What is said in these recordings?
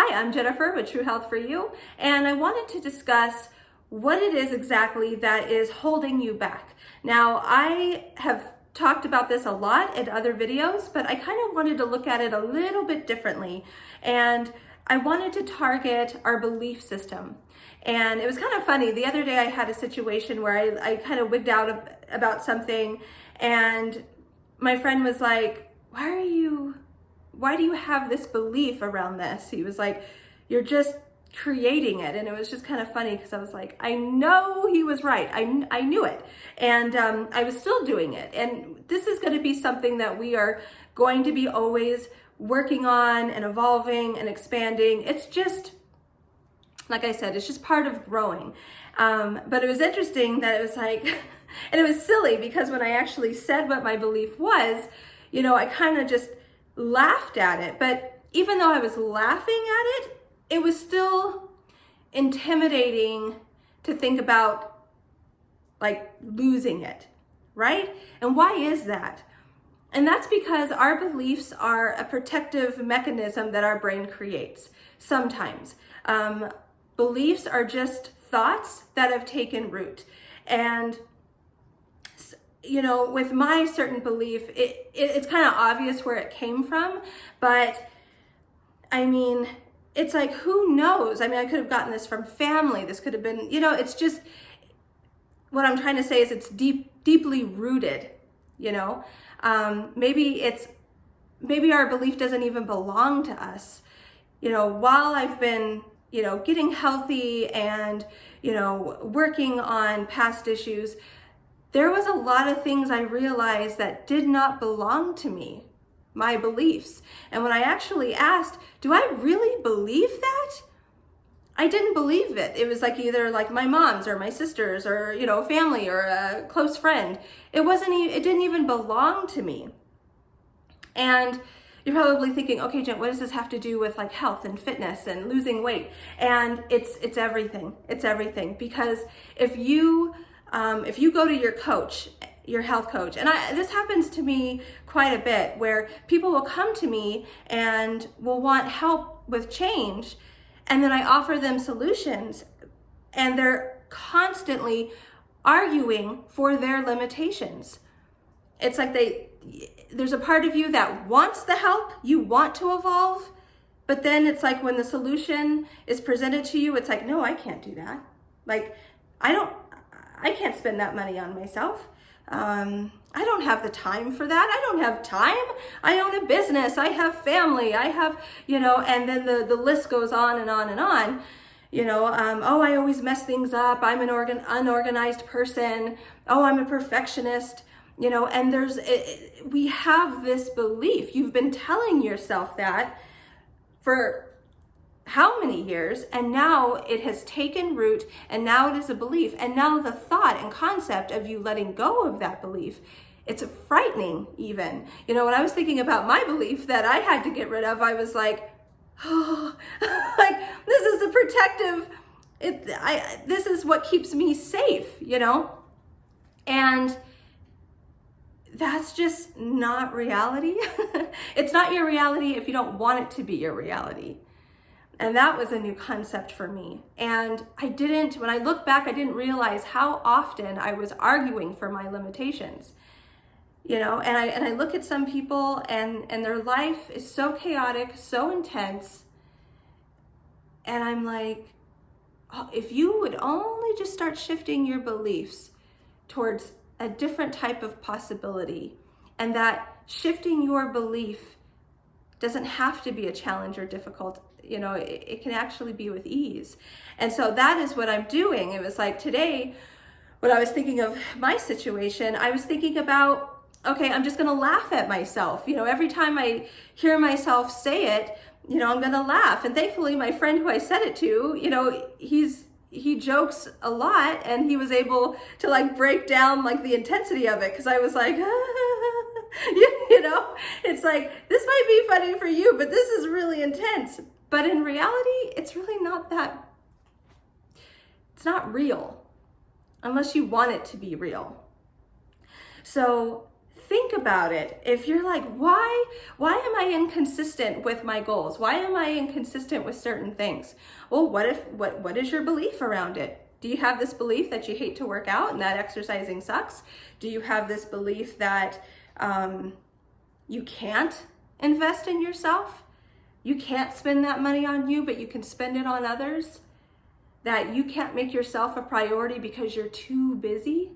Hi, I'm Jennifer with True Health for You, and I wanted to discuss what it is exactly that is holding you back. Now, I have talked about this a lot in other videos, but I kind of wanted to look at it a little bit differently, and I wanted to target our belief system. And it was kind of funny. The other day I had a situation where I kind of wigged out about something, and my friend was like, why do you have this belief around this? He was like, you're just creating it. And it was just kind of funny because I was like, I know he was right. I knew it. And I was still doing it. And this is going to be something that we are going to be always working on and evolving and expanding. It's just, like I said, it's just part of growing. But it was interesting that it was like, and it was silly because when I actually said what my belief was, I kind of just laughed at it. But even though I was laughing at it, it was still intimidating to think about like losing it, right? And why is that? And that's because our beliefs are a protective mechanism that our brain creates sometimes. Beliefs are just thoughts that have taken root. And with my certain belief, it's kind of obvious where it came from, but I mean, it's like, who knows? I mean, I could have gotten this from family. This could have been, it's just, what I'm trying to say is it's deeply rooted, maybe our belief doesn't even belong to us. While I've been, getting healthy and, working on past issues, there was a lot of things I realized that did not belong to me, my beliefs. And when I actually asked, do I really believe that? I didn't believe it. It was like either like my mom's or my sister's or, family or a close friend. It didn't even belong to me. And you're probably thinking, okay, Jen, what does this have to do with like health and fitness and losing weight? And it's everything. It's everything. Because if you go to your coach, your health coach, and this happens to me quite a bit, where people will come to me and will want help with change, and then I offer them solutions, and they're constantly arguing for their limitations. It's like there's a part of you that wants the help, you want to evolve, but then it's like when the solution is presented to you, it's like, no, I can't do that. Like, I can't spend that money on myself. I don't have the time for that. I don't have time. I own a business. I have family. I have, and then the list goes on and on and on. I always mess things up. I'm an unorganized person. Oh, I'm a perfectionist. And we have this belief. You've been telling yourself that for how many years, and now it has taken root, and now it is a belief, and now the thought and concept of you letting go of that belief, it's frightening even. When I was thinking about my belief that I had to get rid of, I was like, oh, like this is a protective, this is what keeps me safe, and that's just not reality. It's not your reality if you don't want it to be your reality. And that was a new concept for me. And when I look back, I didn't realize how often I was arguing for my limitations. And I look at some people and their life is so chaotic, so intense. And I'm like, oh, if you would only just start shifting your beliefs towards a different type of possibility, and that shifting your belief doesn't have to be a challenge or difficult. It can actually be with ease. And so that is what I'm doing. It was like today, when I was thinking of my situation, I was thinking about, okay, I'm just going to laugh at myself. Every time I hear myself say it, I'm going to laugh. And thankfully, my friend who I said it to, he jokes a lot, and he was able to like break down like the intensity of it. Cause I was like, it's like, this might be funny for you, but this is really intense. But in reality, it's really not that, it's not real unless you want it to be real. So think about it. If you're like, why am I inconsistent with my goals? Why am I inconsistent with certain things? Well, what is your belief around it? Do you have this belief that you hate to work out and that exercising sucks? Do you have this belief that you can't invest in yourself? You can't spend that money on you, but you can spend it on others? That you can't make yourself a priority because you're too busy?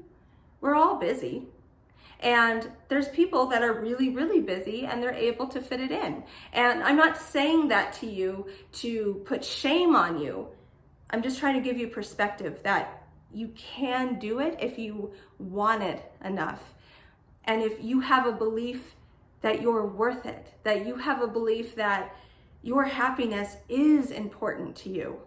We're all busy. And there's people that are really, really busy and they're able to fit it in. And I'm not saying that to you to put shame on you. I'm just trying to give you perspective that you can do it if you want it enough. And if you have a belief that you're worth it, that you have a belief that your happiness is important to you,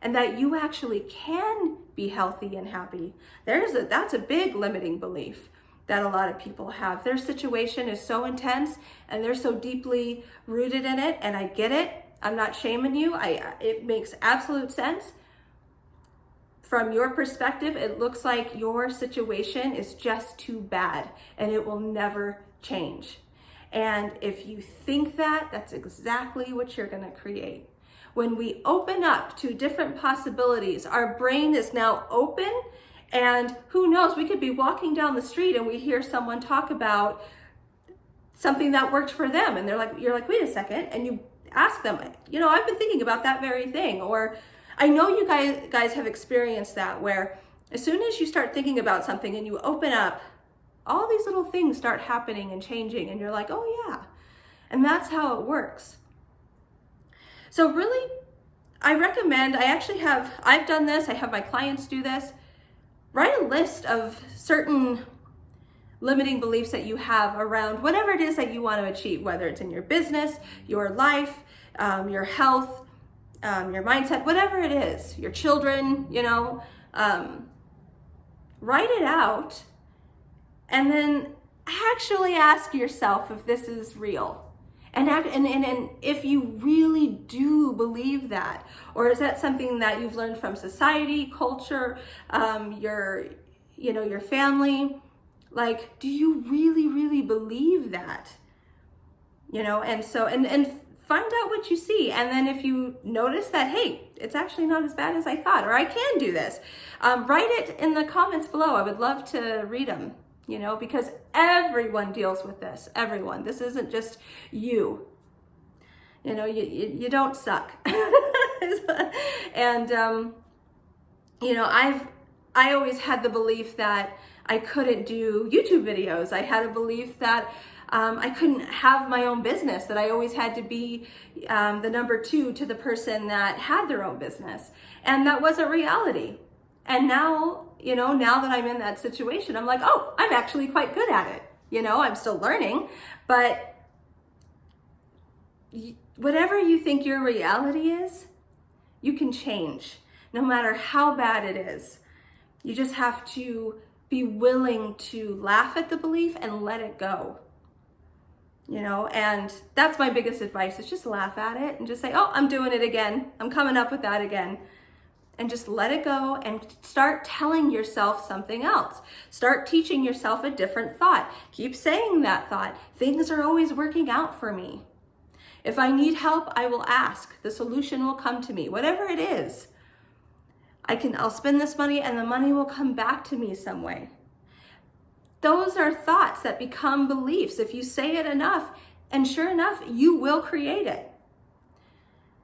and that you actually can be healthy and happy. That's a big limiting belief that a lot of people have. Their situation is so intense and they're so deeply rooted in it, and I get it. I'm not shaming you. It makes absolute sense. From your perspective, it looks like your situation is just too bad and it will never change. And if you think that, that's exactly what you're going to create. When we open up to different possibilities, our brain is now open, and who knows, we could be walking down the street and we hear someone talk about something that worked for them, and you're like, wait a second, and you ask them, I've been thinking about that very thing. Or I know you guys have experienced that, where as soon as you start thinking about something and you open up, all these little things start happening and changing, and you're like, oh yeah. And that's how it works. So really, I recommend, I've done this, I have my clients do this. Write a list of certain limiting beliefs that you have around whatever it is that you want to achieve, whether it's in your business, your life, your health, your mindset, whatever it is, your children, write it out, and then actually ask yourself if this is real. And if you really do believe that, or is that something that you've learned from society, culture, your family? Like, do you really, really believe that? And find out what you see. And then if you notice that, hey, it's actually not as bad as I thought, or I can do this, write it in the comments below. I would love to read them. Because everyone deals with this. Everyone. This isn't just you. You don't suck. And I always had the belief that I couldn't do YouTube videos. I had a belief that I couldn't have my own business, that I always had to be the number 2 to the person that had their own business. And that wasn't reality. And now, now that I'm in that situation, I'm like, oh, I'm actually quite good at it. I'm still learning, but whatever you think your reality is, you can change, no matter how bad it is. You just have to be willing to laugh at the belief and let it go. And that's my biggest advice, is just laugh at it and just say, oh, I'm doing it again. I'm coming up with that again. And just let it go and start telling yourself something else. Start teaching yourself a different thought. Keep saying that thought. Things are always working out for me. If I need help, I will ask. The solution will come to me. Whatever it is, I'll spend this money and the money will come back to me some way. Those are thoughts that become beliefs. If you say it enough, and sure enough, you will create it.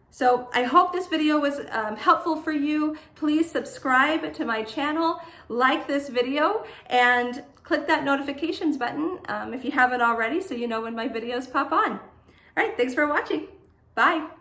So I hope this video was helpful for you. Please subscribe to my channel, like this video, and click that notifications button if you haven't already, so you know when my videos pop on. All right, thanks for watching. Bye.